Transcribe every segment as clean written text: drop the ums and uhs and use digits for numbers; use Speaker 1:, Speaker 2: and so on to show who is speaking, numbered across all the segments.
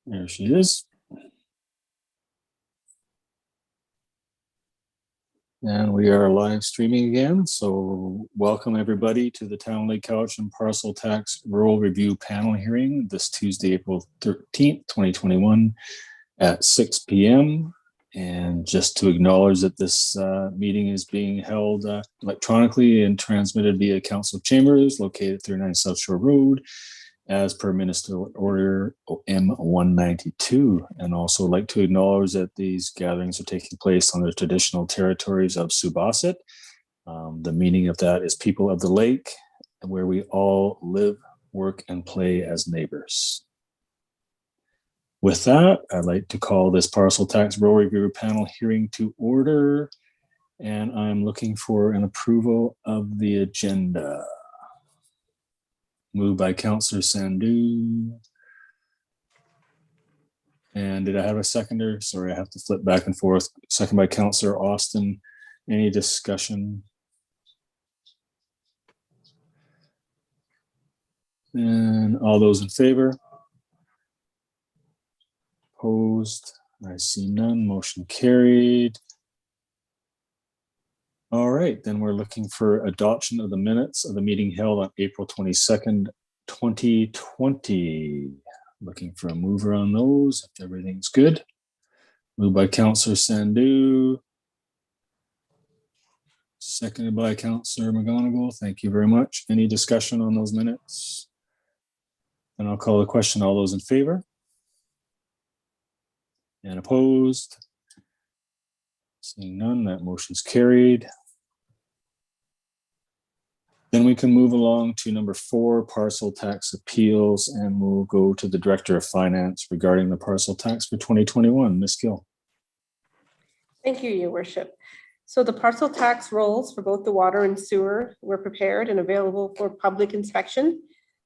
Speaker 1: There she is. And we are live streaming again. So welcome everybody to the Town Lake Couch and Parcel Tax Rural Review Panel hearing this Tuesday, April 13th, 2021 at 6 p.m. And just to acknowledge that this meeting is being held electronically and transmitted via Council Chambers located at 39 South Shore Road, as per Ministerial Order M192, and also like to acknowledge that these gatherings are taking place on the traditional territories of Subasset. The meaning of that is people of the lake, where we all live, work, and play as neighbors. With that, I'd like to call this Parcel Tax Rural Review Panel hearing to order, and I'm looking for an approval of the agenda. Moved by Councillor Sandhu. And did I have a seconder? Sorry, I have to flip back and forth. Second by Councillor Austin. Any discussion? And all those in favor? Opposed? I see none. Motion carried. All right, then we're looking for adoption of the minutes of the meeting held on April 22nd, 2020. Looking for a mover on those, if everything's good. Moved by Councillor Sandhu. Seconded by Councillor McGonigal. Thank you very much. Any discussion on those minutes? And I'll call the question. All those in favor? And opposed? Seeing none, that motion's carried. Then we can move along to number 4, parcel tax appeals, and we'll go to the Director of Finance regarding the parcel tax for 2021. Ms. Gill.
Speaker 2: Thank you, Your Worship. So the parcel tax rolls for both the water and sewer were prepared and available for public inspection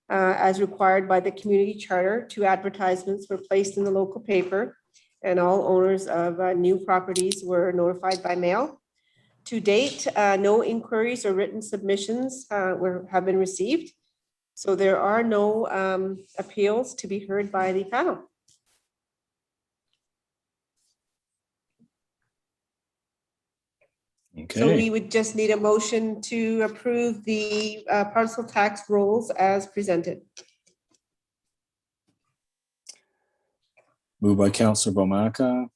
Speaker 2: as required by the community charter. 2 advertisements were placed in the local paper, and all owners of new properties were notified by mail. To date, no inquiries or written submissions have been received. So there are no appeals to be heard by the panel.
Speaker 1: Okay.
Speaker 2: So we would just need a motion to approve the parcel tax rolls as presented.
Speaker 1: Moved by Councillor Bomaka.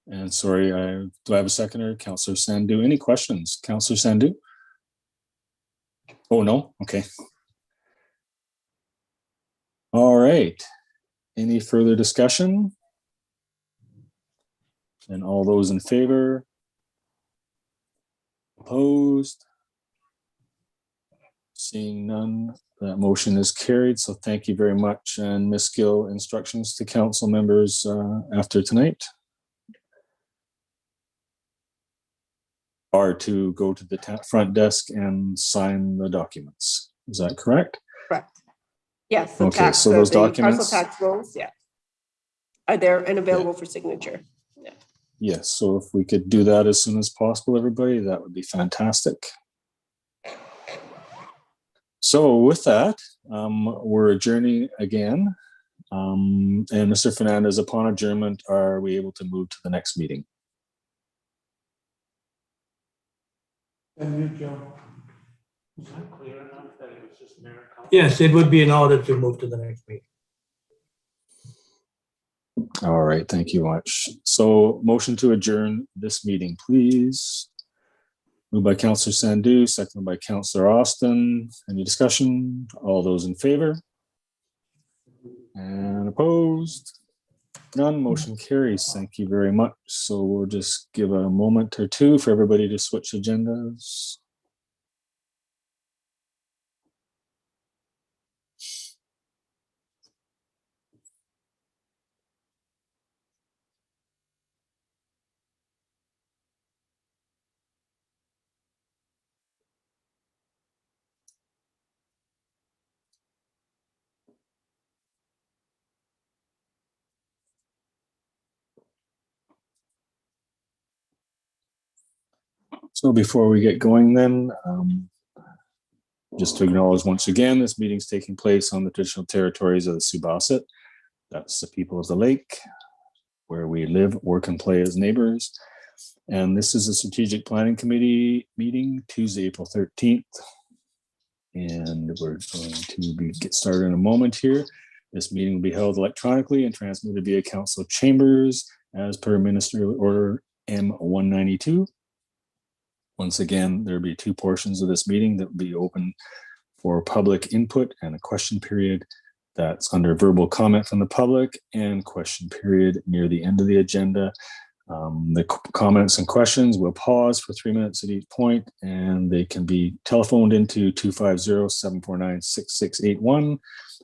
Speaker 1: And sorry, do I have a seconder? Councillor Sandhu. Any questions? Councillor Sandhu? Oh, no? Okay. All right. Any further discussion? And all those in favor? Opposed? Seeing none, that motion is carried. So thank you very much. And Ms. Gill, instructions to council members after tonight are to go to the front desk and sign the documents. Is that correct?
Speaker 2: Correct. Yes.
Speaker 1: Okay,
Speaker 2: tax,
Speaker 1: so those
Speaker 2: the
Speaker 1: documents,
Speaker 2: parcel tax rolls, yeah, are there and available for signature. Yeah.
Speaker 1: Yes, so if we could do that as soon as possible, everybody, that would be fantastic. So with that, we're adjourning again. And Mr. Fernandez, upon adjournment, are we able to move to the next meeting?
Speaker 3: And you, Joe. Was that clear enough that it was just mayor? Yes, it would be in order to move to the next meeting.
Speaker 1: All right, thank you much. So motion to adjourn this meeting, please. Moved by Councillor Sandhu, seconded by Councillor Austin. Any discussion? All those in favor? And opposed? None, motion carries. Thank you very much. So we'll just give a moment or two for everybody to switch agendas. So before we get going then, Just to acknowledge once again, this meeting is taking place on the traditional territories of the Subasset. That's the people of the lake, where we live, work, and play as neighbors. And this is a Strategic Planning Committee meeting, Tuesday, April 13th. And we're going to get started in a moment here. This meeting will be held electronically and transmitted via council chambers as per Ministerial Order M192. Once again, there'll be two portions of this meeting that will be open for public input and a question period that's under verbal comment from the public and question period near the end of the agenda. The comments and questions will pause for 3 minutes at each point, and they can be telephoned into 250-749-6681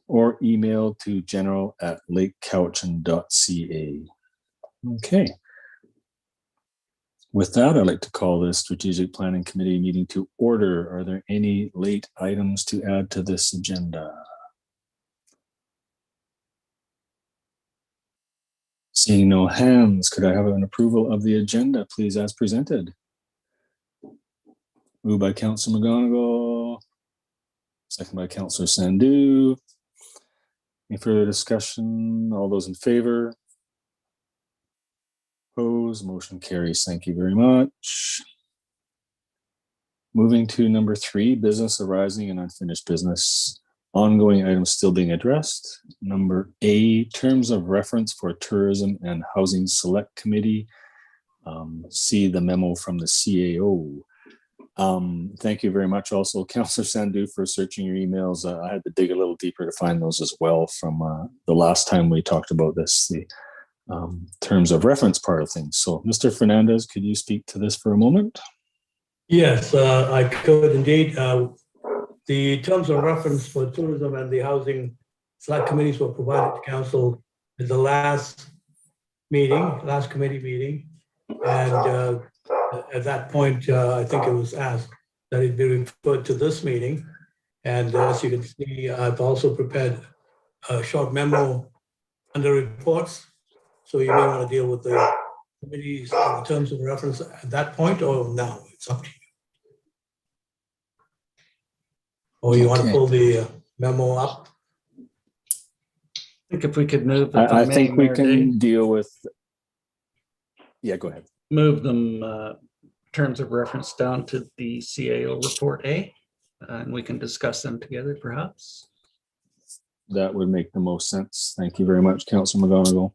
Speaker 1: or emailed to general@lakecouchon.ca. Okay. With that, I'd like to call this Strategic Planning Committee meeting to order. Are there any late items to add to this agenda? Seeing no hands, could I have an approval of the agenda, please, as presented? Moved by Councillor McGonigal, second by Councillor Sandhu. Any further discussion? All those in favor? Opposed? Motion carries. Thank you very much. Moving to number 3, business arising and unfinished business. Ongoing items still being addressed. Number A, terms of reference for Tourism and Housing Select Committee. See the memo from the CAO. Thank you very much also, Councillor Sandhu, for searching your emails. I had to dig a little deeper to find those as well from the last time we talked about this, the terms of reference part of things. So, Mr. Fernandez, could you speak to this for a moment?
Speaker 3: Yes, I could indeed. The terms of reference for tourism and the housing select committees were provided to council at the last committee meeting. And at that point, I think it was asked that it be referred to this meeting. And as you can see, I've also prepared a short memo under reports. So you may want to deal with the committees in terms of reference at that point or now. It's up to you. Or you want to pull the memo up?
Speaker 4: I think if we could move.
Speaker 1: I think we can deal with. Yeah, go ahead.
Speaker 4: Move them terms of reference down to the CAO report A, and we can discuss them together, perhaps.
Speaker 1: That would make the most sense. Thank you very much, Councillor McGonigal.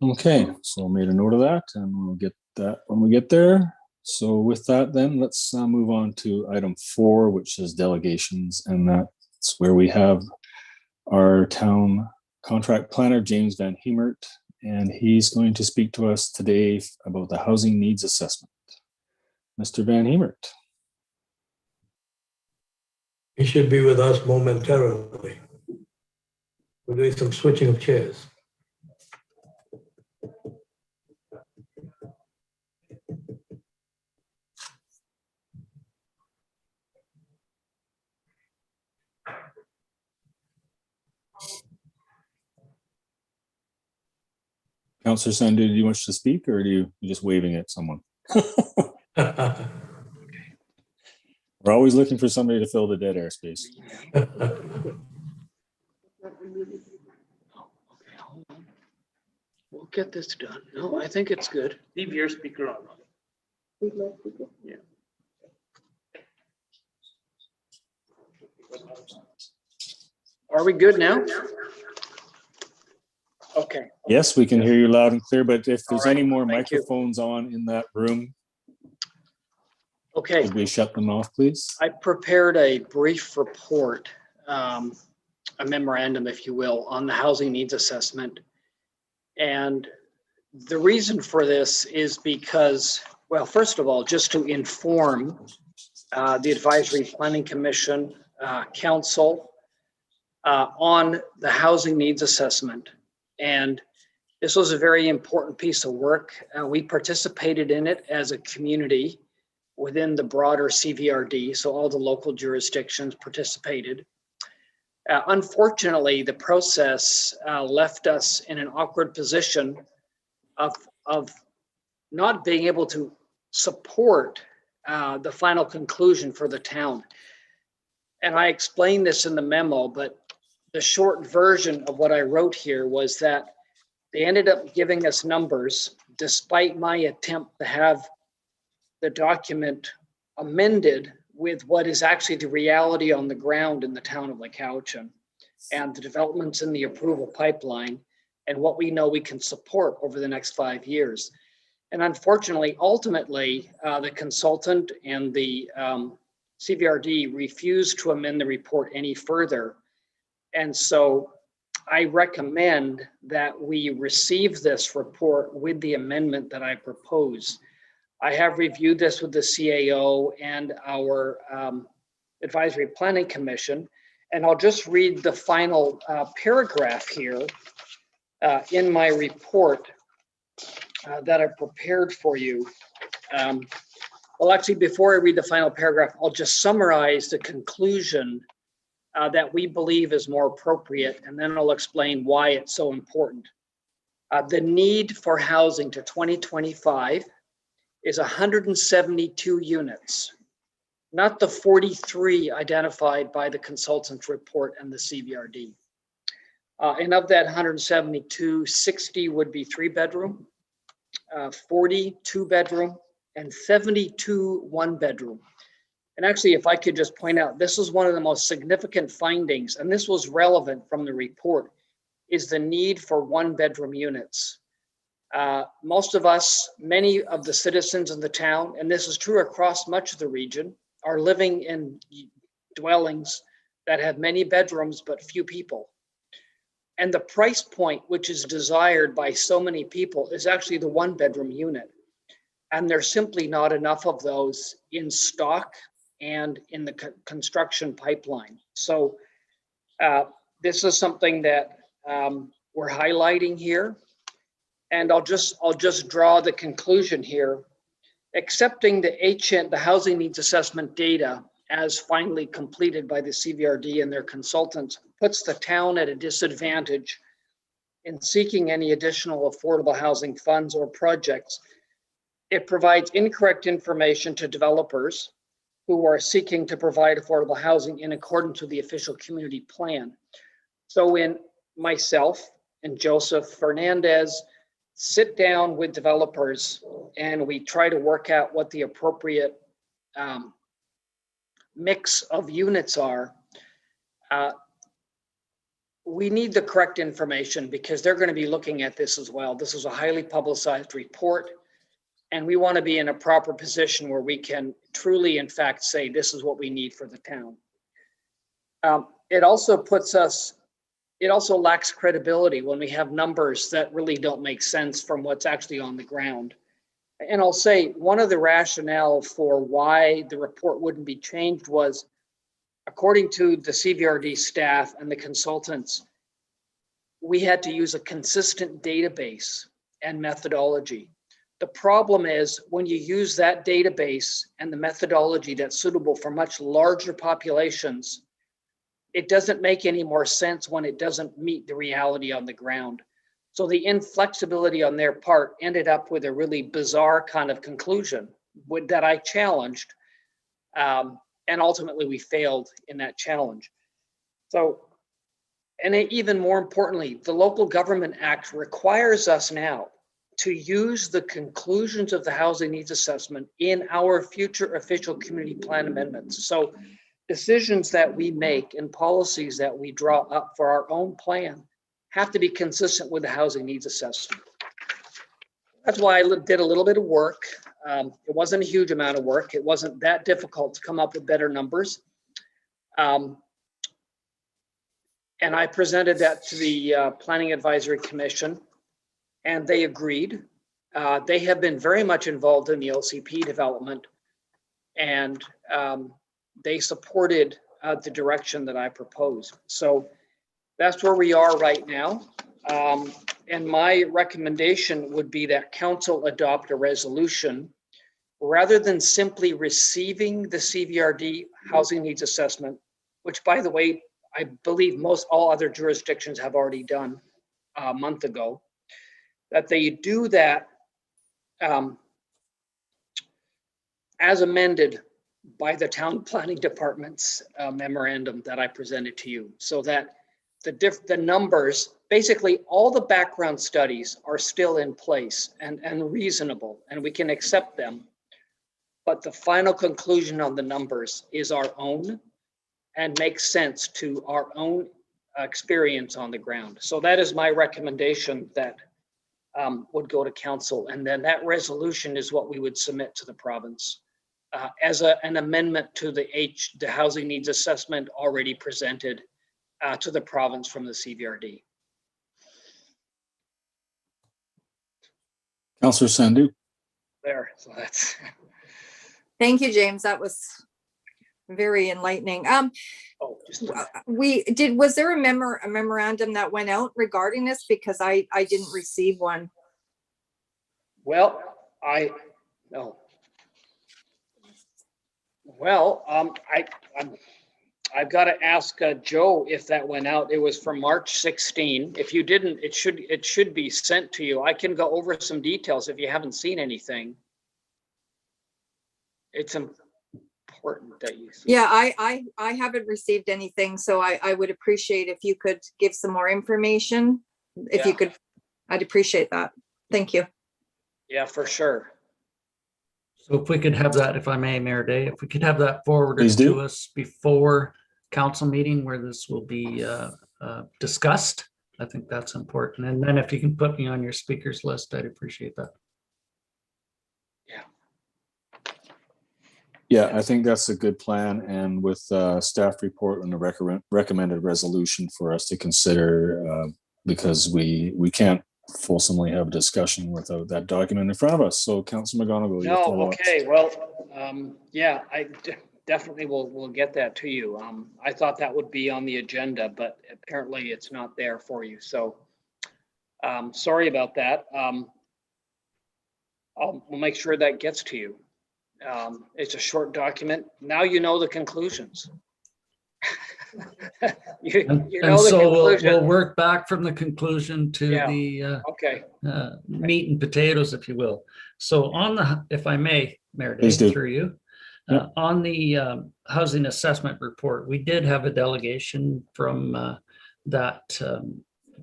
Speaker 1: Okay, so I made a note of that, and we'll get that when we get there. So with that, then let's move on to item 4, which is delegations, and that's where we have our town contract planner, James Van Hemert, and he's going to speak to us today about the housing needs assessment. Mr. Van Hemert.
Speaker 3: He should be with us momentarily. We're doing some switching of chairs.
Speaker 1: Councillor Sandhu, do you wish to speak, or are you just waving at someone? We're always looking for somebody to fill the dead airspace.
Speaker 5: We'll get this done. No, I think it's good.
Speaker 4: Leave your speaker on.
Speaker 5: Yeah. Are we good now? Okay.
Speaker 1: Yes, we can hear you loud and clear, but if there's
Speaker 5: All right,
Speaker 1: any more
Speaker 5: thank you.
Speaker 1: microphones on in that room,
Speaker 5: Okay.
Speaker 1: could we shut them off, please?
Speaker 5: I prepared a brief report, a memorandum, if you will, on the housing needs assessment. And the reason for this is because, well, first of all, just to inform the Advisory Planning Commission, Council on the housing needs assessment. And this was a very important piece of work. We participated in it as a community within the broader CVRD, so all the local jurisdictions participated. Unfortunately, the process left us in an awkward position of not being able to support the final conclusion for the town. And I explained this in the memo, but the short version of what I wrote here was that they ended up giving us numbers despite my attempt to have the document amended with what is actually the reality on the ground in the town of Lake Cowichan and the developments in the approval pipeline and what we know we can support over the next 5 years. And unfortunately, ultimately, the consultant and the CVRD refused to amend the report any further. And so I recommend that we receive this report with the amendment that I propose. I have reviewed this with the CAO and our Advisory Planning Commission, and I'll just read the final paragraph here in my report that I prepared for you. Well, actually, before I read the final paragraph, I'll just summarize the conclusion that we believe is more appropriate, and then I'll explain why it's so important. The need for housing to 2025 is 172 units, not the 43 identified by the consultant's report and the CVRD. And of that 172, 60 would be 3-bedroom, 40 2-bedroom, and 72 1-bedroom. And actually, if I could just point out, this is one of the most significant findings, and this was relevant from the report, is the need for 1-bedroom units. Most of us, many of the citizens in the town, and this is true across much of the region, are living in dwellings that have many bedrooms but few people. And the price point, which is desired by so many people, is actually the 1-bedroom unit. And there's simply not enough of those in stock and in the construction pipeline. So this is something that we're highlighting here. And I'll just draw the conclusion here. Accepting the housing needs assessment data as finally completed by the CVRD and their consultants puts the town at a disadvantage in seeking any additional affordable housing funds or projects. It provides incorrect information to developers who are seeking to provide affordable housing in accordance with the official community plan. So when myself and Joseph Fernandez sit down with developers and we try to work out what the appropriate mix of units are, we need the correct information because they're going to be looking at this as well. This is a highly publicized report, and we want to be in a proper position where we can truly, in fact, say this is what we need for the town. It also lacks credibility when we have numbers that really don't make sense from what's actually on the ground. And I'll say one of the rationale for why the report wouldn't be changed was, according to the CVRD staff and the consultants, we had to use a consistent database and methodology. The problem is when you use that database and the methodology that's suitable for much larger populations, it doesn't make any more sense when it doesn't meet the reality on the ground. So the inflexibility on their part ended up with a really bizarre kind of conclusion that I challenged. And ultimately we failed in that challenge. So, and even more importantly, the Local Government Act requires us now to use the conclusions of the housing needs assessment in our future official community plan amendments. So decisions that we make and policies that we draw up for our own plan have to be consistent with the housing needs assessment. That's why I did a little bit of work. It wasn't a huge amount of work. It wasn't that difficult to come up with better numbers. And I presented that to the Planning Advisory Commission, and they agreed. They have been very much involved in the LCP development, and they supported the direction that I proposed. So that's where we are right now. And my recommendation would be that council adopt a resolution rather than simply receiving the CVRD housing needs assessment, which, by the way, I believe all other jurisdictions have already done a month ago, that they do that um, as amended by the town planning department's memorandum that I presented to you, so that the numbers, basically all the background studies are still in place and reasonable, and we can accept them. But the final conclusion on the numbers is our own and makes sense to our own experience on the ground. So that is my recommendation, that would go to council, and then that resolution is what we would submit to the province as an amendment to the housing needs assessment already presented to the province from the CVRD.
Speaker 1: Councillor Sandu.
Speaker 5: There, so that's.
Speaker 6: Thank you, James. That was very enlightening.
Speaker 5: Oh, just
Speaker 6: Was there a memorandum that went out regarding this? Because I didn't receive one.
Speaker 5: well, no. Well, I've got to ask Joe if that went out. It was from March 16. If you didn't, it should be sent to you. I can go over some details if you haven't seen anything. It's important that you see.
Speaker 6: Yeah, I haven't received anything, so I would appreciate if you could give some more information. If you could, I'd appreciate that. Thank you.
Speaker 5: Yeah, for sure.
Speaker 4: So if we could have that, if I may, Mayor Day, if we could have that forwarded
Speaker 1: Please do.
Speaker 4: to us before council meeting where this will be discussed, I think that's important. And then if you can put me on your speakers list, I'd appreciate that.
Speaker 1: Yeah, I think that's a good plan, and with staff report and the recommended resolution for us to consider, because we can't fulsomely have a discussion without that document in front of us. So Councilor McGonigal, you have to
Speaker 5: No, okay, well, yeah, I definitely will get that to you. I thought that would be on the agenda, but apparently it's not there for you. So sorry about that. We'll make sure that gets to you. It's a short document. Now you know the conclusions. you
Speaker 4: And
Speaker 5: know the
Speaker 4: so
Speaker 5: conclusion.
Speaker 4: we'll work back from the conclusion to the
Speaker 5: Okay.
Speaker 4: meat and potatoes, if you will. So on the, if I may, Mayor Day,
Speaker 1: Please do.
Speaker 4: through you,
Speaker 1: Yep.
Speaker 4: on the housing assessment report, we did have a delegation from that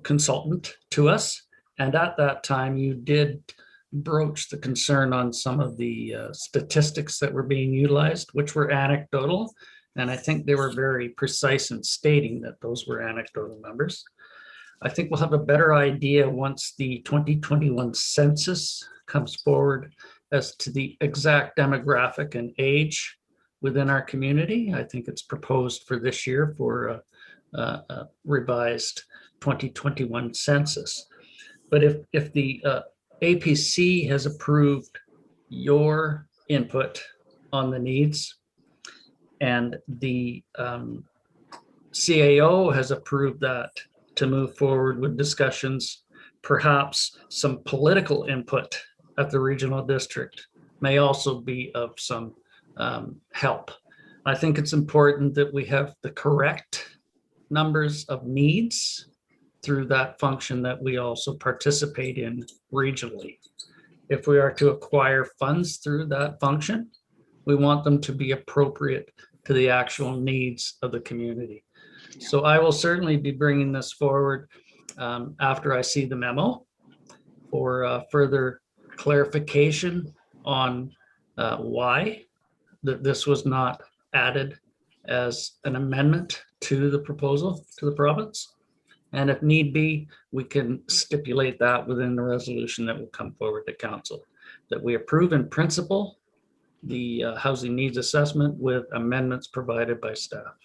Speaker 4: consultant to us. And at that time, you did broach the concern on some of the statistics that were being utilized, which were anecdotal. And I think they were very precise in stating that those were anecdotal numbers. I think we'll have a better idea once the 2021 census comes forward as to the exact demographic and age within our community. I think it's proposed for this year for a revised 2021 census. But if the APC has approved your input on the needs, and the CAO has approved that to move forward with discussions, perhaps some political input at the regional district may also be of some help. I think it's important that we have the correct numbers of needs through that function that we also participate in regionally. If we are to acquire funds through that function, we want them to be appropriate to the actual needs of the community. So I will certainly be bringing this forward after I see the memo for further clarification on why this was not added as an amendment to the proposal to the province. And if need be, we can stipulate that within the resolution that will come forward to council, that we approve in principle the housing needs assessment with amendments provided by staff.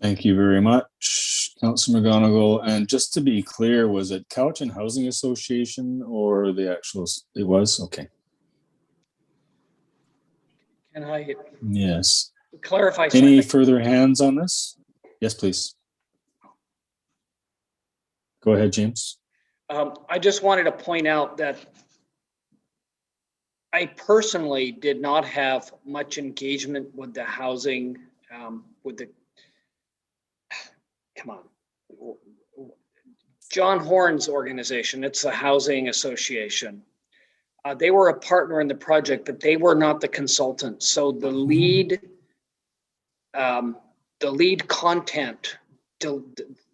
Speaker 1: Thank you very much, Councilor McGonigal. And just to be clear, was it Cowichan Housing Association or the actual, it was? Okay.
Speaker 5: Can I
Speaker 1: Yes.
Speaker 5: clarify
Speaker 1: Any
Speaker 5: something?
Speaker 1: further hands on this? Yes, please. Go ahead, James.
Speaker 5: I just wanted to point out that I personally did not have much engagement with the housing, come on. John Horn's organization. It's a housing association. They were a partner in the project, but they were not the consultant. So the lead content,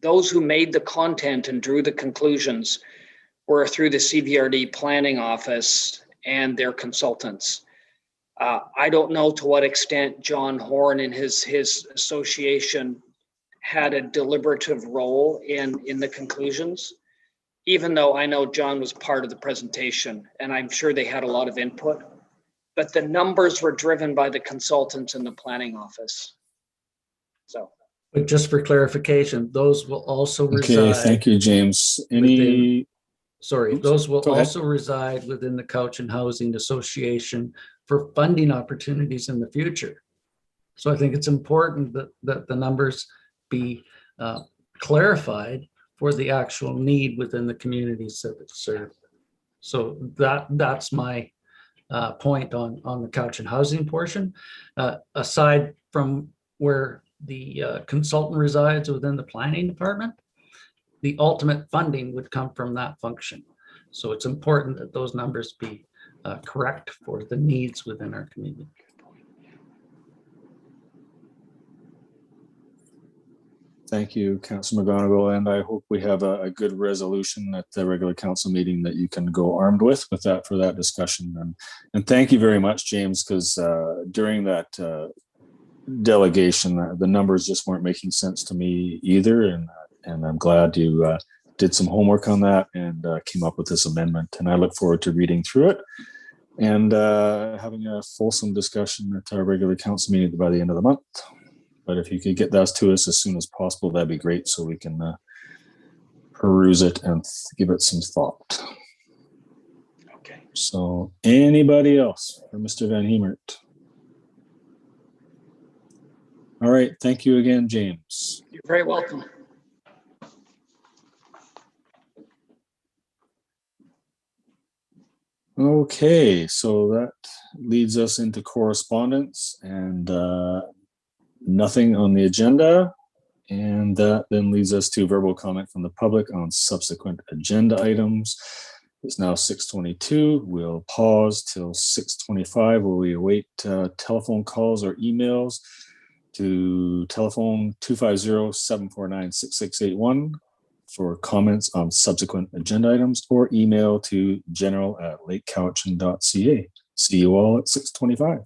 Speaker 5: those who made the content and drew the conclusions were through the CVRD planning office and their consultants. I don't know to what extent John Horn and his association had a deliberative role in the conclusions, even though I know John was part of the presentation and I'm sure they had a lot of input, but the numbers were driven by the consultants in the planning office. So.
Speaker 4: But just for clarification, those will also
Speaker 1: Okay,
Speaker 4: reside.
Speaker 1: thank you, James. Any?
Speaker 4: Sorry,
Speaker 1: Oops,
Speaker 4: those will
Speaker 1: go ahead.
Speaker 4: also reside within the Couch and Housing Association for funding opportunities in the future. So I think it's important that the numbers be clarified for the actual need within the communities that it's served. So that's my point on the Couch and Housing portion. Aside from where the consultant resides within the planning department, the ultimate funding would come from that function. So it's important that those numbers be correct for the needs within our community.
Speaker 1: Thank you, Councilor McGonigal, and I hope we have a good resolution at the regular council meeting that you can go armed with that for that discussion. And thank you very much, James, because during that delegation, the numbers just weren't making sense to me either, and I'm glad you did some homework on that and came up with this amendment. And I look forward to reading through it and having a fulsome discussion at our regular council meeting by the end of the month. But if you could get those to us as soon as possible, that'd be great, so we can peruse it and give it some thought.
Speaker 5: Okay.
Speaker 1: So anybody else for Mr. Van Hemert? All right, thank you again, James.
Speaker 5: You're very welcome.
Speaker 1: Okay, so that leads us into correspondence and nothing on the agenda. And that then leads us to verbal comment from the public on subsequent agenda items. It's now 6:22. We'll pause till 6:25 where we await telephone calls or emails to telephone 250-749-6681 for comments on subsequent agenda items, or email to general@lakecounchin.ca. See you all at 6:25.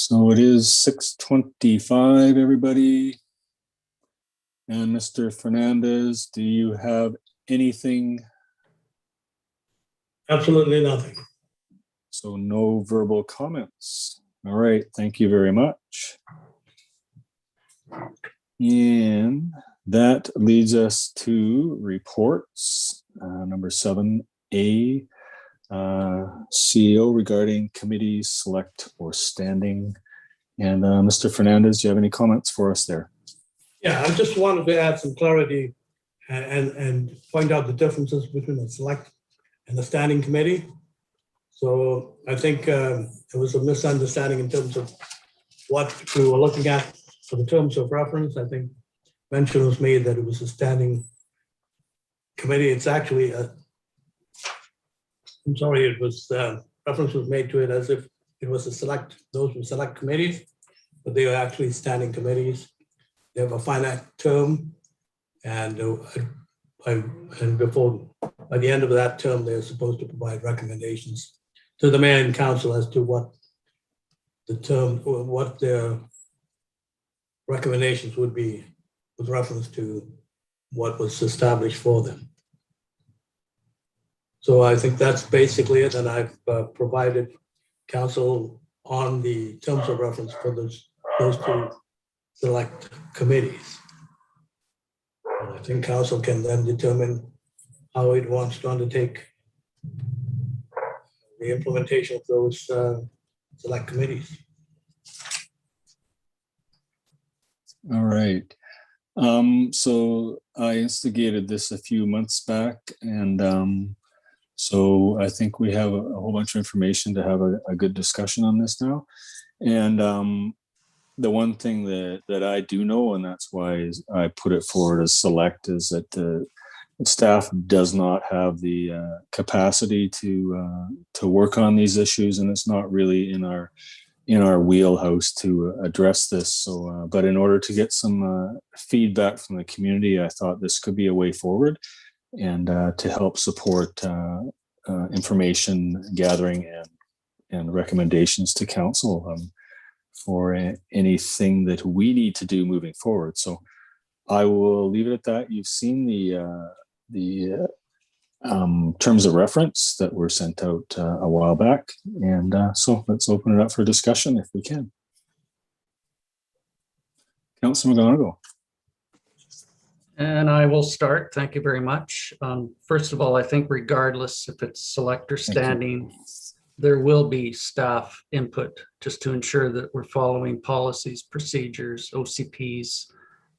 Speaker 1: So it is 6:25, everybody. And Mr. Fernandez, do you have anything?
Speaker 3: Absolutely nothing.
Speaker 1: So no verbal comments. All right, thank you very much. And that leads us to reports, number 7A, CEO regarding committees, select or standing. And Mr. Fernandez, do you have any comments for us there?
Speaker 3: Yeah, I just wanted to add some clarity and point out the differences between the select and the standing committee. So I think there was a misunderstanding in terms of what we were looking at for the terms of reference. I think mention was made that it was a standing committee. It's actually it was, reference was made to it as if it was those were select committees, but they are actually standing committees. They have a finite term, and before, by the end of that term, they're supposed to provide recommendations to the mayor and council as to what their recommendations would be with reference to what was established for them. So I think that's basically it, and I've provided council on the terms of reference for those two select committees. And I think council can then determine how it wants to undertake the implementation of those select committees.
Speaker 1: All right. So I instigated this a few months back, and so I think we have a whole bunch of information to have a good discussion on this now. And the one thing that I do know, and that's why I put it forward as select, is that the staff does not have the capacity to work on these issues, and it's not really in our wheelhouse to address this. So, but in order to get some feedback from the community, I thought this could be a way forward, and to help support information gathering and recommendations to council for anything that we need to do moving forward. So I will leave it at that. You've seen the terms of reference that were sent out a while back. And so let's open it up for discussion if we can. Councilor McGonigal.
Speaker 4: And I will start. Thank you very much. First of all, I think regardless if it's select or standing, there will be staff input just to ensure that we're following policies, procedures, OCPs,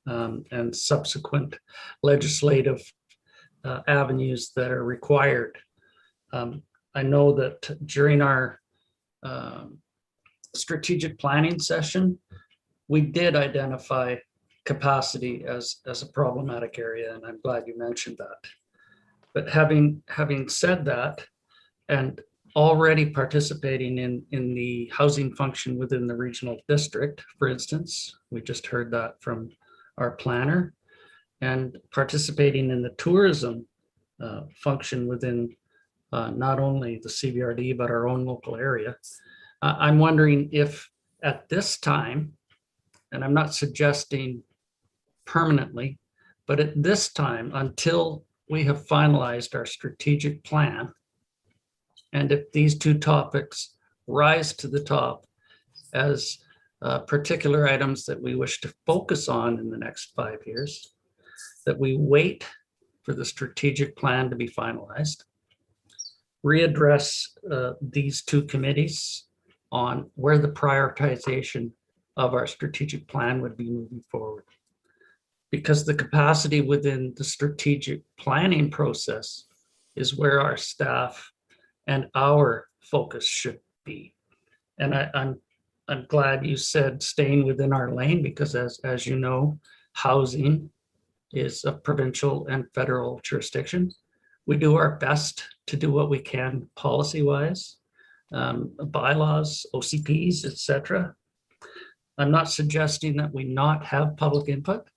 Speaker 4: and subsequent legislative avenues that are required. I know that during our strategic planning session, we did identify capacity as a problematic area, and I'm glad you mentioned that. But having said that, and already participating in the housing function within the regional district, for instance, we just heard that from our planner, and participating in the tourism function within not only the CBRD, but our own local area. I'm wondering if at this time, and I'm not suggesting permanently, but at this time, until we have finalized our strategic plan, and if these two topics rise to the top as particular items that we wish to focus on in the next 5 years, that we wait for the strategic plan to be finalized, readdress these two committees on where the prioritization of our strategic plan would be moving forward. Because the capacity within the strategic planning process is where our staff and our focus should be. And I'm glad you said staying within our lane, because as you know, housing is a provincial and federal jurisdiction. We do our best to do what we can policy-wise, bylaws, OCPs, etc. I'm not suggesting that we not have public input,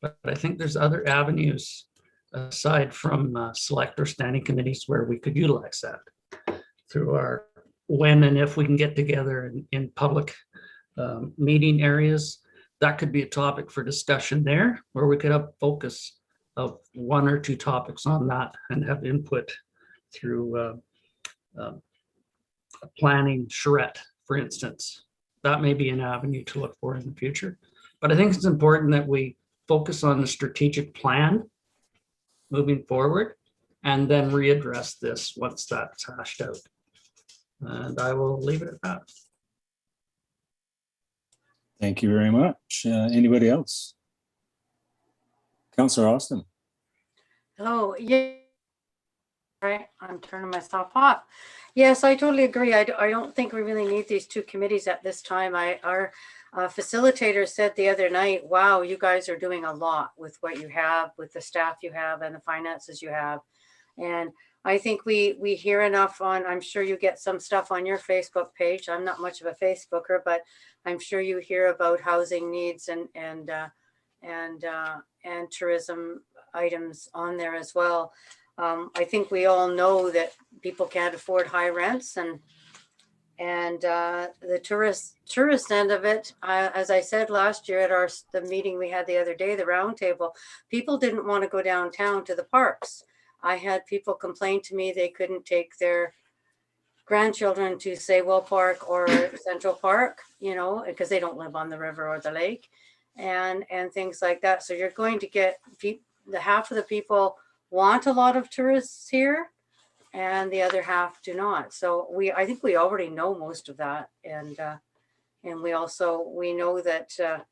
Speaker 4: but I think there's other avenues aside from select or standing committees where we could utilize that through our when and if we can get together in public meeting areas. That could be a topic for discussion there, where we could have focus of one or two topics on that and have input through a planning charrette, for instance. That may be an avenue to look for in the future. But I think it's important that we focus on the strategic plan moving forward and then readdress this once that's hashed out. And I will leave it at that.
Speaker 1: Thank you very much. Anybody else? Councillor Austin.
Speaker 7: Oh, yeah. Right, I'm turning myself off. Yes, I totally agree. I don't think we really need these two committees at this time. Our facilitator said the other night, wow, you guys are doing a lot with what you have, with the staff you have and the finances you have. And I think we hear enough on, I'm sure you get some stuff on your Facebook page. I'm not much of a Facebooker, but I'm sure you hear about housing needs and tourism items on there as well. I think we all know that people can't afford high rents, and the tourist end of it, as I said last year at the meeting we had the other day, the roundtable, people didn't want to go downtown to the parks. I had people complain to me they couldn't take their grandchildren to Saywell Park or Central Park, you know, because they don't live on the river or the lake, and things like that. So you're going to get the half of the people want a lot of tourists here, and the other half do not. So I think we already know most of that, and we know that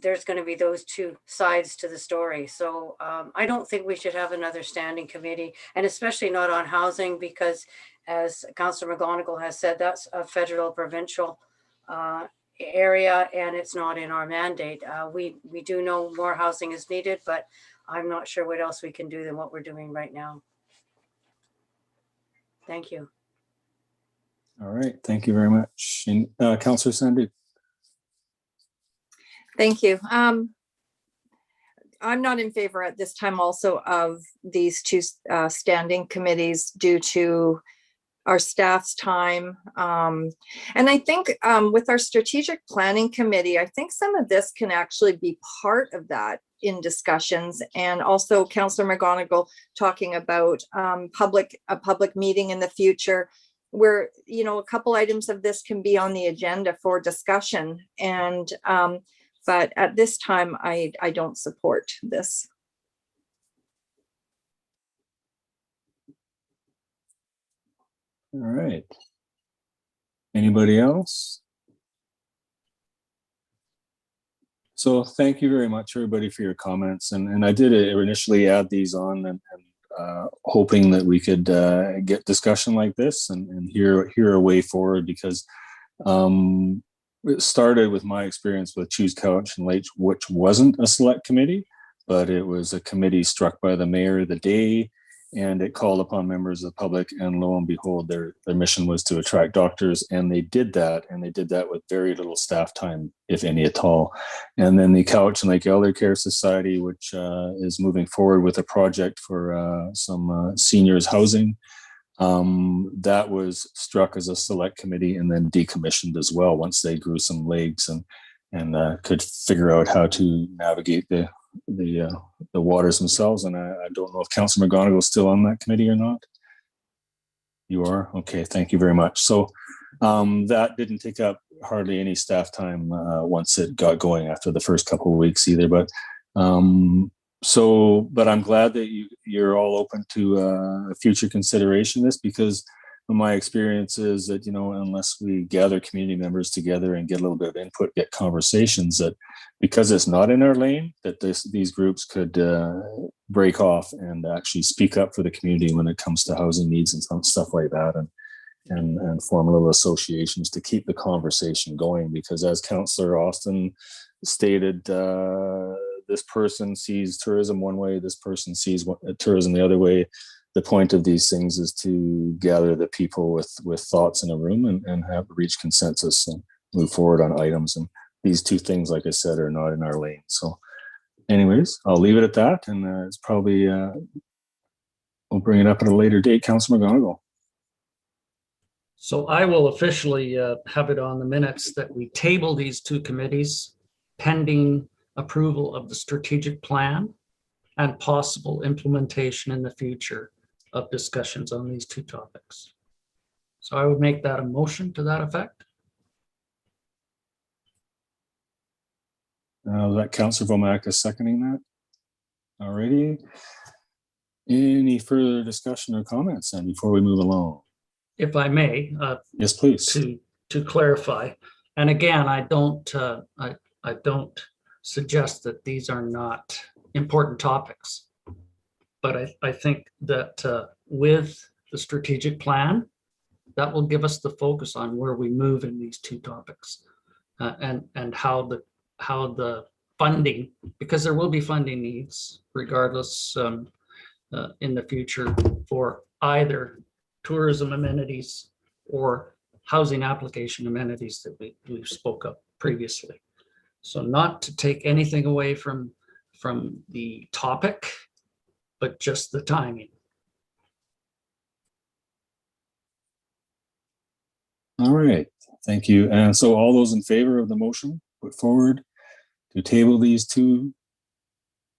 Speaker 7: there's going to be those two sides to the story. So I don't think we should have another standing committee, and especially not on housing, because as Councillor McGonigal has said, that's a federal provincial area, and it's not in our mandate. We do know more housing is needed, but I'm not sure what else we can do than what we're doing right now. Thank you.
Speaker 1: All right, thank you very much. And Councillor Sandu.
Speaker 6: Thank you. I'm not in favor at this time also of these two standing committees due to our staff's time. And I think with our strategic planning committee, I think some of this can actually be part of that in discussions. And also Councillor McGonigal talking about a public meeting in the future where, you know, a couple items of this can be on the agenda for discussion. And but at this time, I don't support this.
Speaker 1: All right. Anybody else? So thank you very much, everybody, for your comments. And I did initially add these on and hoping that we could get discussion like this and hear a way forward, because it started with my experience with Choose Couch and Lake, which wasn't a select committee, but it was a committee struck by the mayor the day, and it called upon members of the public, and lo and behold, their mission was to attract doctors, and they did that with very little staff time, if any at all. And then the Couch and Lake Elder Care Society, which is moving forward with a project for some seniors housing, that was struck as a select committee and then decommissioned as well once they grew some legs and could figure out how to navigate the waters themselves. And I don't know if Councillor McGonigal is still on that committee or not. You are? Okay, thank you very much. So that didn't take up hardly any staff time once it got going after the first couple of weeks either. But but I'm glad that you're all open to future consideration of this, because my experience is that, you know, unless we gather community members together and get a little bit of input, get conversations, that because it's not in our lane, that these groups could break off and actually speak up for the community when it comes to housing needs and stuff like that, and form little associations to keep the conversation going. Because as Councillor Austin stated, this person sees tourism one way, this person sees tourism the other way. The point of these things is to gather the people with thoughts in a room and have reach consensus and move forward on items. And these two things, like I said, are not in our lane. So anyways, I'll leave it at that. And it's probably, we'll bring it up at a later date. Councillor McGonigal.
Speaker 4: So I will officially have it on the minutes that we table these two committees pending approval of the strategic plan and possible implementation in the future of discussions on these two topics. So I would make that a motion to that effect.
Speaker 1: That Councillor Vomack is seconding that. Alrighty. Any further discussion or comments then before we move along?
Speaker 4: If I may,
Speaker 1: Yes, please.
Speaker 4: to clarify, and again, I don't suggest that these are not important topics, but I think that with the strategic plan, that will give us the focus on where we move in these two topics, and how the funding, because there will be funding needs regardless in the future for either tourism amenities or housing application amenities that we spoke of previously. So not to take anything away from the topic, but just the timing.
Speaker 1: All right, thank you. And so all those in favor of the motion put forward to table these two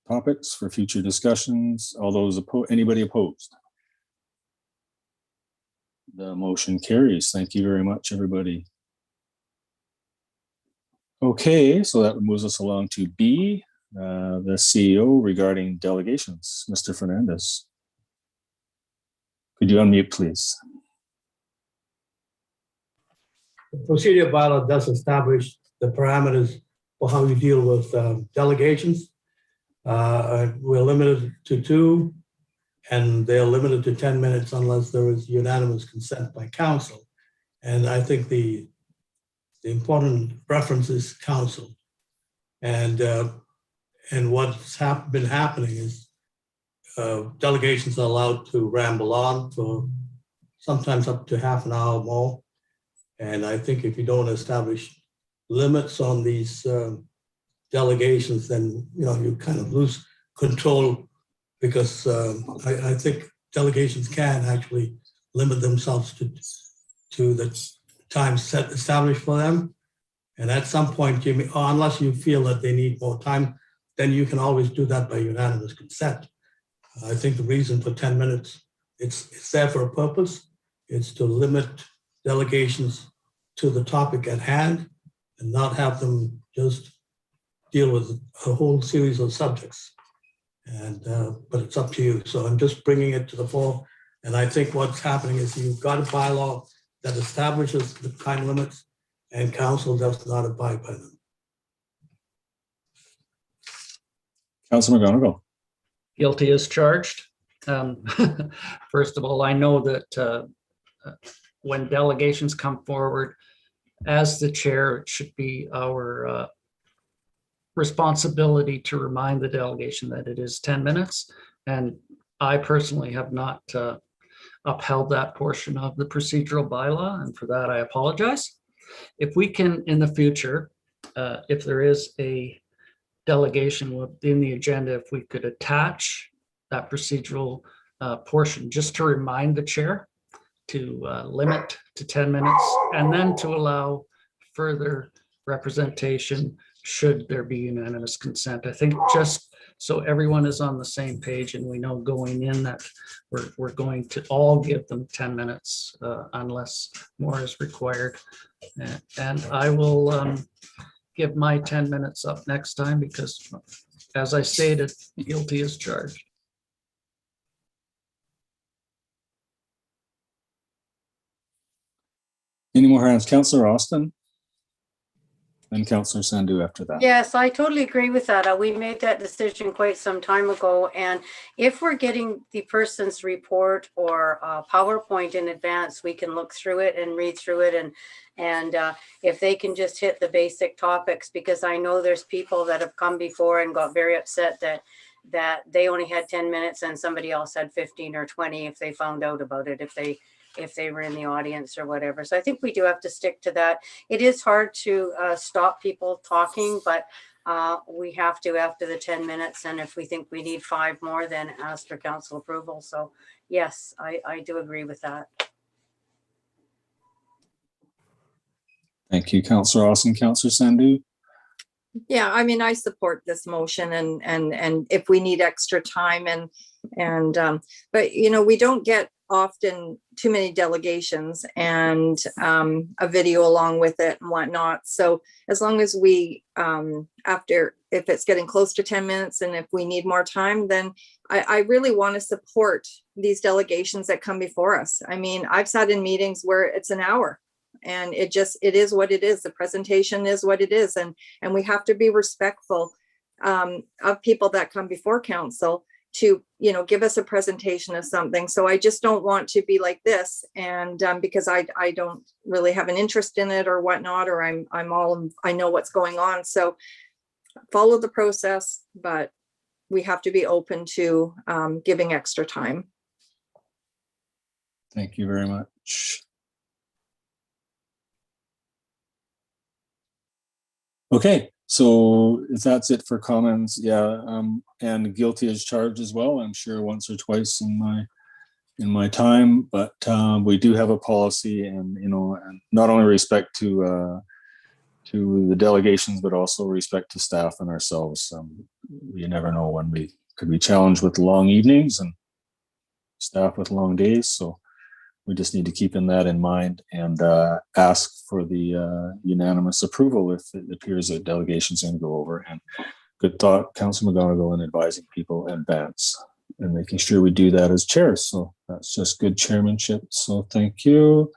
Speaker 1: topics for future discussions, all those opposed, anybody opposed? The motion carries. Thank you very much, everybody. Okay, so that moves us along to B, the CEO regarding delegations. Mr. Fernandez. Could you unmute, please?
Speaker 3: The procedure bylaw does establish the parameters for how you deal with delegations. We're limited to 2, and they're limited to 10 minutes unless there is unanimous consent by council. And I think the important reference is council. And what's been happening is delegations are allowed to ramble on for sometimes up to half an hour or more. And I think if you don't establish limits on these delegations, then you kind of lose control, because I think delegations can actually limit themselves to the time set established for them. And at some point, Jimmy, unless you feel that they need more time, then you can always do that by unanimous consent. I think the reason for 10 minutes, it's there for a purpose. It's to limit delegations to the topic at hand and not have them just deal with a whole series of subjects. And but it's up to you. So I'm just bringing it to the fore. And I think what's happening is you've got a bylaw that establishes the time limits, and council does not abide by them.
Speaker 1: Councilor McGonigal.
Speaker 4: Guilty as charged. First of all, I know that when delegations come forward, as the chair, it should be our responsibility to remind the delegation that it is 10 minutes. And I personally have not upheld that portion of the procedural bylaw, and for that I apologize. If we can, in the future, if there is a delegation within the agenda, if we could attach that procedural portion just to remind the chair to limit to 10 minutes, and then to allow further representation should there be unanimous consent. I think just so everyone is on the same page and we know going in that we're going to all give them 10 minutes unless more is required. And I will give my 10 minutes up next time because, as I stated, guilty as charged.
Speaker 1: Any more hands? Councillor Austin? And Councillor Sandhu after that.
Speaker 7: Yes, I totally agree with that. We made that decision quite some time ago. And if we're getting the person's report or PowerPoint in advance, we can look through it and read through it. And if they can just hit the basic topics, because I know there's people that have come before and got very upset that they only had 10 minutes and somebody else had 15 or 20 if they found out about it, if they were in the audience or whatever. So I think we do have to stick to that. It is hard to stop people talking, but we have to after the 10 minutes. And if we think we need 5 more, then ask for council approval. So yes, I do agree with that.
Speaker 1: Thank you, Councillor Austin. Councillor Sandhu?
Speaker 6: Yeah, I mean, I support this motion and if we need extra time but you know, we don't get often too many delegations and a video along with it and whatnot. So as long as we if it's getting close to 10 minutes and if we need more time, then I really want to support these delegations that come before us. I mean, I've sat in meetings where it's an hour. And it is what it is. The presentation is what it is. And we have to be respectful of people that come before council to, you know, give us a presentation of something. So I just don't want to be like this. And because I don't really have an interest in it or whatnot, or I know what's going on. So follow the process, but we have to be open to giving extra time.
Speaker 1: Thank you very much. Okay, so if that's it for comments, yeah, and guilty as charged as well, I'm sure once or twice in my time, but we do have a policy, and you know, and not only respect to the delegations, but also respect to staff and ourselves. You never know when we could be challenged with long evenings and staff with long days, so we just need to keep that in mind and ask for the unanimous approval if it appears that delegations are going to go over. And good thought, Councillor McGonigal, in advising people in advance and making sure we do that as chairs. So that's just good chairmanship. So thank you.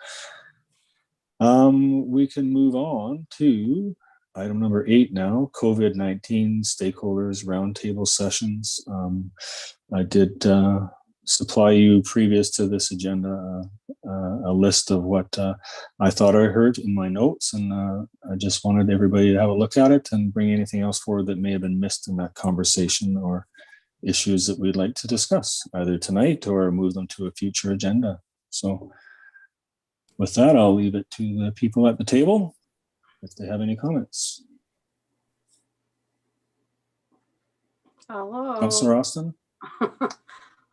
Speaker 1: We can move on to item number 8 now, COVID-19 stakeholders roundtable sessions. I did supply you previous to this agenda a list of what I thought I heard in my notes, and I just wanted everybody to have a look at it and bring anything else forward that may have been missed in that conversation or issues that we'd like to discuss either tonight or move them to a future agenda. So with that, I'll leave it to the people at the table if they have any comments.
Speaker 7: Hello.
Speaker 1: Councillor Austin?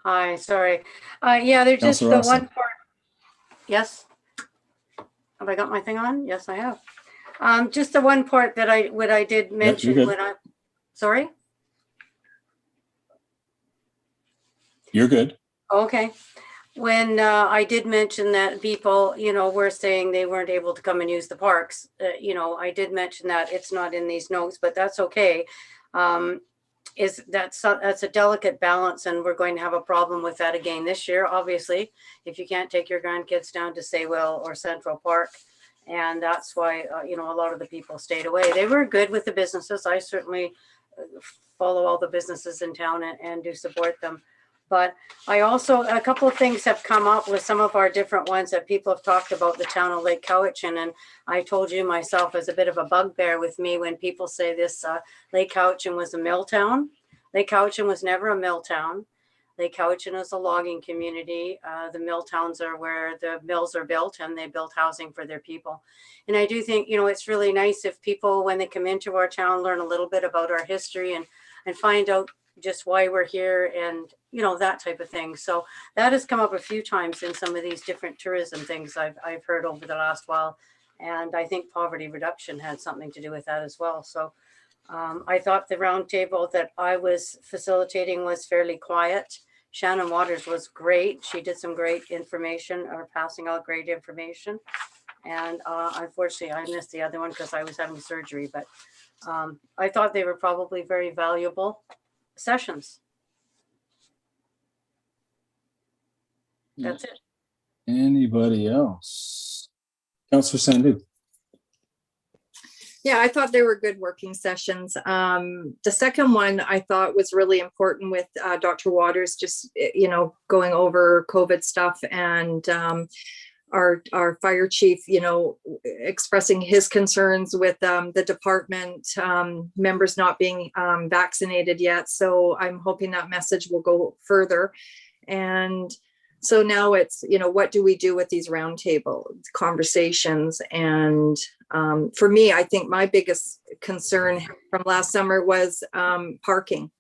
Speaker 7: Hi, sorry. Yeah, they're just
Speaker 1: Councillor
Speaker 7: the one
Speaker 1: Austin.
Speaker 7: part. Yes. Have I got my thing on? Yes, I have. Just the one part that I did mention
Speaker 1: you're
Speaker 7: when
Speaker 1: good.
Speaker 7: sorry?
Speaker 1: You're good.
Speaker 7: Okay. When I did mention that people, you know, were saying they weren't able to come and use the parks, you know, I did mention that. It's not in these notes, but that's okay. That's a delicate balance, and we're going to have a problem with that again this year, obviously, if you can't take your grandkids down to Saywell or Central Park. And that's why, you know, a lot of the people stayed away. They were good with the businesses. I certainly follow all the businesses in town and do support them. But I also, a couple of things have come up with some of our different ones that people have talked about the town of Lake Cowichan. And I told you myself as a bit of a bugbear with me when people say this Lake Cowichan was a mill town. Lake Cowichan was never a mill town. Lake Cowichan is a logging community. The mill towns are where the mills are built and they build housing for their people. And I do think, you know, it's really nice if people, when they come into our town, learn a little bit about our history and find out just why we're here and, you know, that type of thing. So that has come up a few times in some of these different tourism things I've heard over the last while. And I think poverty reduction had something to do with that as well. So I thought the roundtable that I was facilitating was fairly quiet. Shannon Waters was great. She did some great information or passing out great information. And unfortunately, I missed the other one because I was having surgery. But I thought they were probably very valuable sessions. That's it.
Speaker 1: Anybody else? Councillor Sandhu.
Speaker 6: Yeah, I thought they were good working sessions. The second one I thought was really important with Dr. Waters, just, you know, going over COVID stuff and our fire chief, you know, expressing his concerns with the department members not being vaccinated yet. So I'm hoping that message will go further. And so now it's, you know, what do we do with these roundtable conversations? And for me, I think my biggest concern from last summer was parking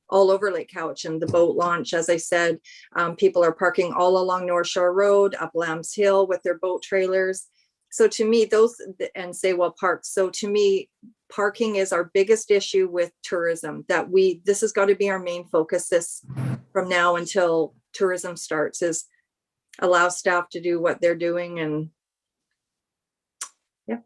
Speaker 6: all over Lake Cowichan, the boat launch. As I said, people are parking all along North Shore Road, up Lambs Hill with their boat trailers. So to me, and say, well, parks. So to me, parking is our biggest issue with tourism, that this has got to be our main focus from now until tourism starts, is allow staff to do what they're doing. And yeah.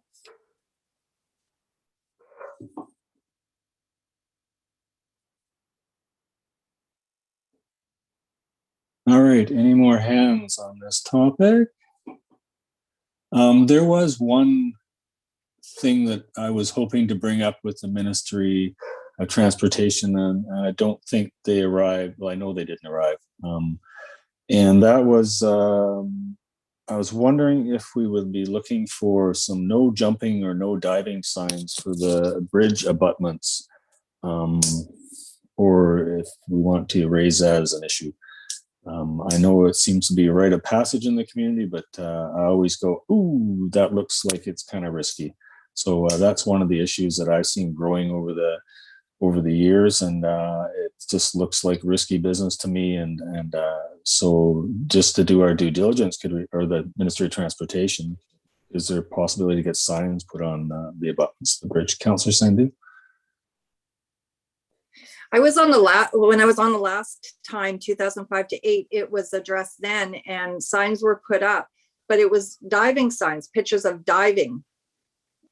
Speaker 1: All right, any more hands on this topic? There was one thing that I was hoping to bring up with the Ministry of Transportation, and I don't think they arrived. Well, I know they didn't arrive. And that was, I was wondering if we would be looking for some no jumping or no diving signs for the bridge abutments, or if we want to raise that as an issue. I know it seems to be a rite of passage in the community, but I always go, ooh, that looks like it's kind of risky. So that's one of the issues that I've seen growing over the years, and it just looks like risky business to me. And so just to do our due diligence, or the Ministry of Transportation, is there a possibility to get signs put on the abutments, the bridge? Councillor Sandhu?
Speaker 6: when I was on the last time, 2005 to 8, it was addressed then, and signs were put up, but it was diving signs, pictures of diving.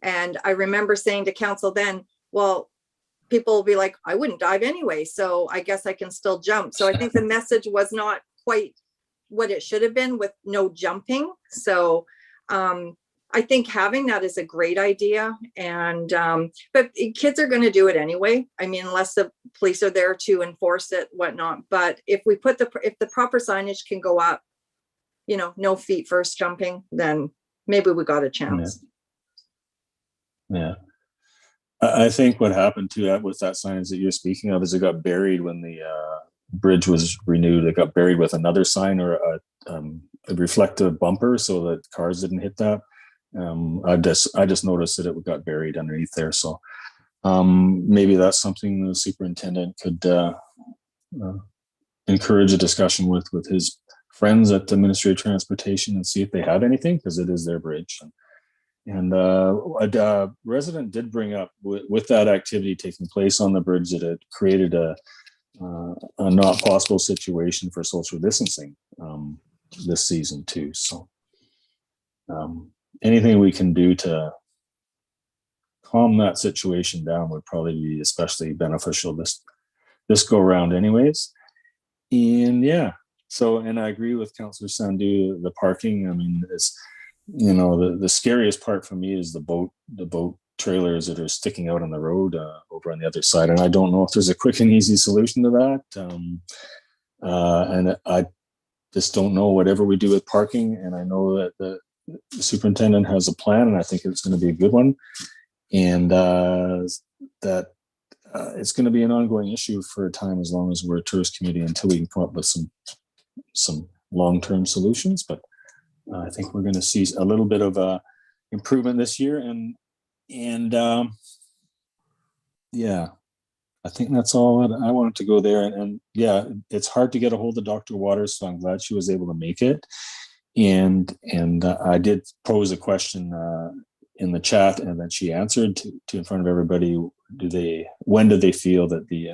Speaker 6: And I remember saying to council then, well, people will be like, I wouldn't dive anyway, so I guess I can still jump. So I think the message was not quite what it should have been with no jumping. So I think having that is a great idea. And but kids are going to do it anyway. I mean, unless the police are there to enforce it, whatnot. But if we put if the proper signage can go up, no feet first jumping, then maybe we got a chance.
Speaker 1: Yeah. I think what happened too with that signage that you're speaking of is it got buried when the bridge was renewed. It got buried with another sign or a reflective bumper so that cars didn't hit that. I just noticed that it got buried underneath there. So maybe that's something the superintendent could encourage a discussion with his friends at the Ministry of Transportation and see if they have anything, because it is their bridge. And a resident did bring up with that activity taking place on the bridge that it created a not possible situation for social distancing this season too. So anything we can do to calm that situation down would probably be especially beneficial this go around anyways. And yeah, so, and I agree with Councillor Sandhu, the parking, I mean, it's, the scariest part for me is the boat trailers that are sticking out on the road over on the other side. And I don't know if there's a quick and easy solution to that. And I just don't know whatever we do with parking. And I know that the superintendent has a plan, and I think it's going to be a good one. And that it's going to be an ongoing issue for a time, as long as we're a tourist community, until we can come up with some long-term solutions. But I think we're going to see a little bit of improvement this year, and yeah, I think that's all that I wanted to go there. And yeah, it's hard to get a hold of Dr. Waters, so I'm glad she was able to make it. And I did pose a question in the chat, and then she answered to in front of everybody. When do they feel that the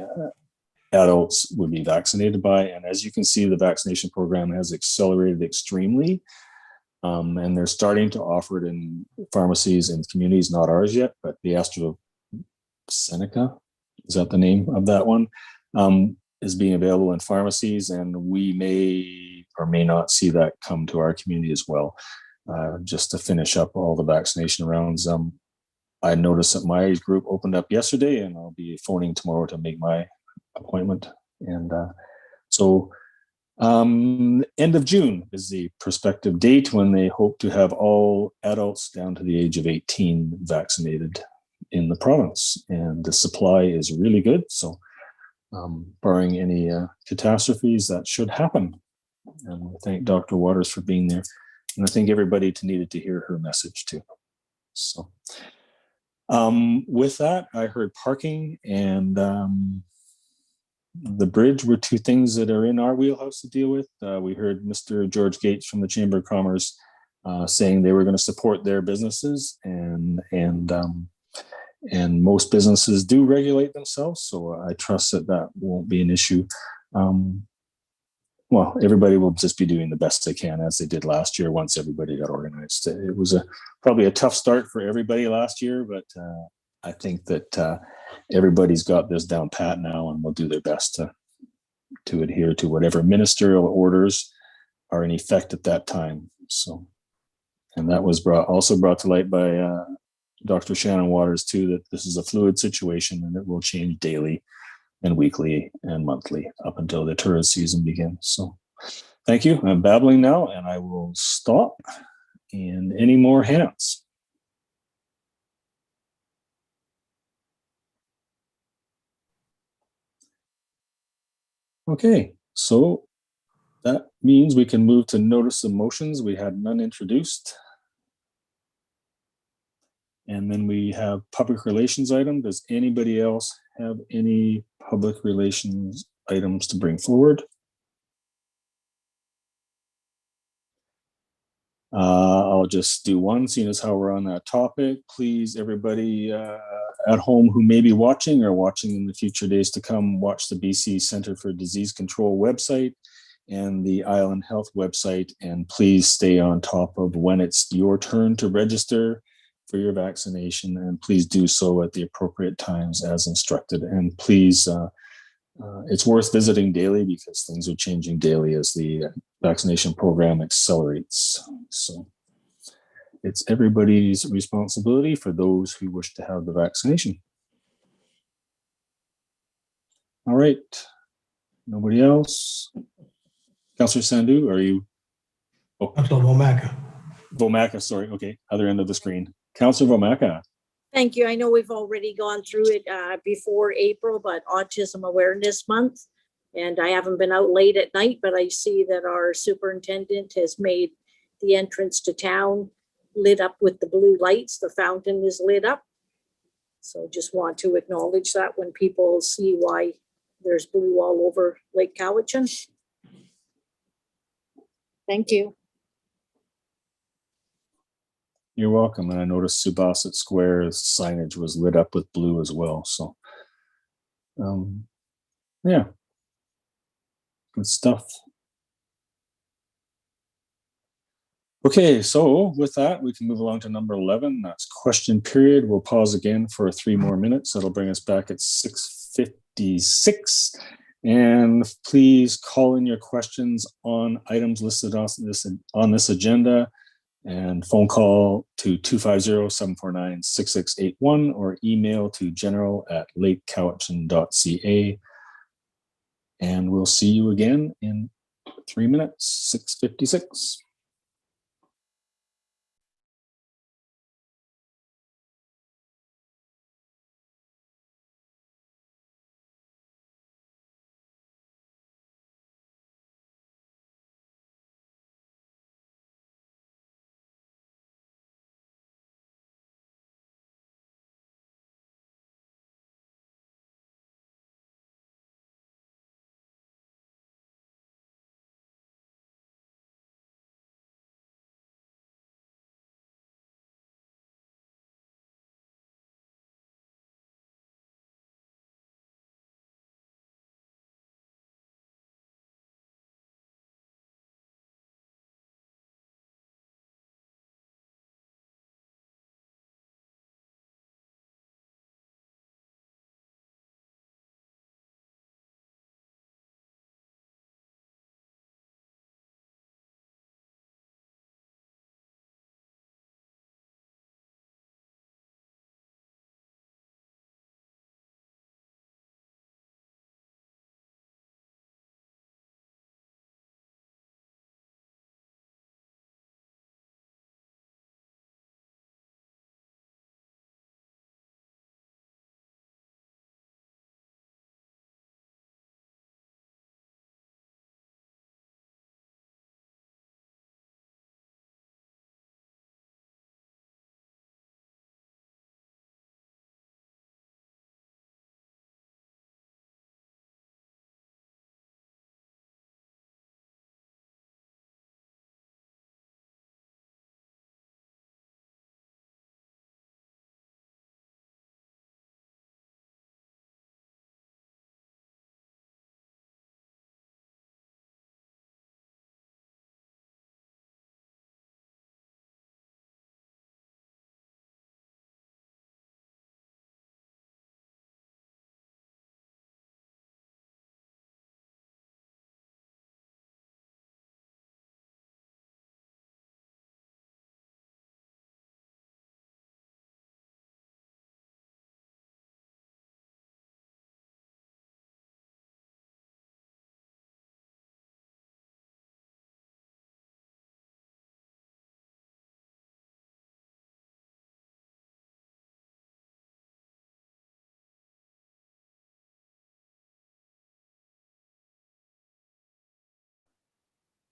Speaker 1: adults would be vaccinated by? And as you can see, the vaccination program has accelerated extremely. And they're starting to offer it in pharmacies and communities, not ours yet, but the AstraZeneca, is that the name of that one, is being available in pharmacies, and we may or may not see that come to our community as well. Just to finish up all the vaccination rounds, I noticed that my group opened up yesterday, and I'll be phoning tomorrow to make my appointment. And so end of June is the prospective date when they hope to have all adults down to the age of 18 vaccinated in the province. And the supply is really good. So barring any catastrophes, that should happen. And we thank Dr. Waters for being there. And I think everybody needed to hear her message too. So with that, I heard parking and the bridge were two things that are in our wheelhouse to deal with. We heard Mr. George Gates from the Chamber of Commerce saying they were going to support their businesses, and most businesses do regulate themselves, so I trust that that won't be an issue. Well, everybody will just be doing the best they can, as they did last year once everybody got organized. It was probably a tough start for everybody last year, but I think that everybody's got this down pat now and will do their best to adhere to whatever ministerial orders are in effect at that time. So, and that was also brought to light by Dr. Shannon Waters too, that this is a fluid situation and it will change daily and weekly and monthly up until the tourist season begins. So thank you. I'm babbling now and I will stop. And any more hands? Okay, so that means we can move to notice of motions. We had none introduced. And then we have public relations item. Does anybody else have any public relations items to bring forward? I'll just do one, seeing as how we're on that topic. Please, everybody at home who may be watching or watching in the future days to come, watch the BC Centre for Disease Control website and the Island Health website, and please stay on top of when it's your turn to register for your vaccination, and please do so at the appropriate times as instructed. And please, it's worth visiting daily because things are changing daily as the vaccination program accelerates. So it's everybody's responsibility for those who wish to have the vaccination. All right, nobody else? Councillor Sandhu, are you? Oh,
Speaker 3: Councillor Womaka.
Speaker 1: Vomaka, sorry. Okay, other end of the screen. Councillor Vomaka.
Speaker 8: Thank you. I know we've already gone through it before April, but Autism Awareness Month. And I haven't been out late at night, but I see that our superintendent has made the entrance to town lit up with the blue lights. The fountain is lit up. So just want to acknowledge that when people see why there's blue all over Lake Cowichan. Thank you.
Speaker 1: You're welcome. And I noticed Subasat Square's signage was lit up with blue as well. So, yeah, good stuff. Okay, so with that, we can move along to number 11. That's question period. We'll pause again for 3 more minutes. That'll bring us back at 6:56. And please call in your questions on items listed on this agenda, and phone call to 250-749-6681 or email to general@lakecowichan.ca. And we'll see you again in 3 minutes, 6:56.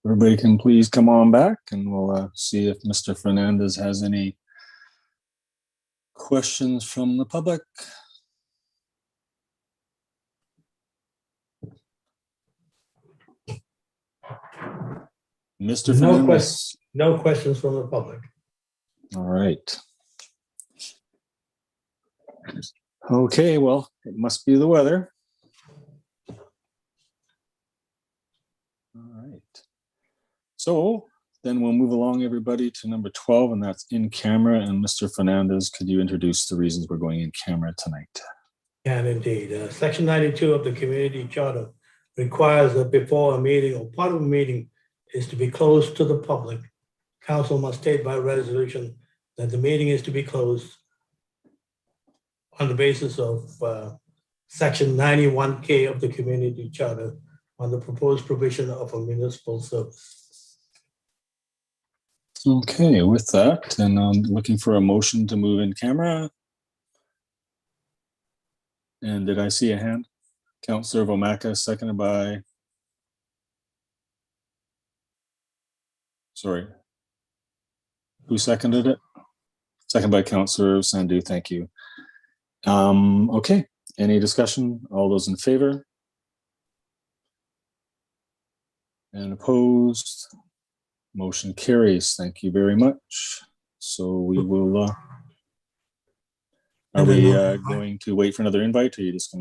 Speaker 1: everybody can please come on back and we'll see if Mr. Fernandez has any questions from the public. Mr.
Speaker 3: No
Speaker 1: Fernandez.
Speaker 3: No questions from the public.
Speaker 1: All right. Okay, well, it must be the weather. All right. So then we'll move along, everybody, to number 12, and that's in camera. And Mr. Fernandez, could you introduce the reasons we're going in camera tonight?
Speaker 3: And indeed, Section 92 of the Community Charter requires that before a meeting or part of a meeting is to be closed to the public, council must state by resolution that the meeting is to be closed on the basis of Section 91K of the Community Charter on the proposed provision of a municipal service.
Speaker 1: Okay, with that, and I'm looking for a motion to move in camera. And did I see a hand? Councillor Vomaka, seconded by. Sorry. Who seconded it? Second by Councillor Sandhu, thank you. Okay, any discussion? All those in favor? And opposed? Motion carries. Thank you very much. So we will, are we going to wait for another invite, or are you just going to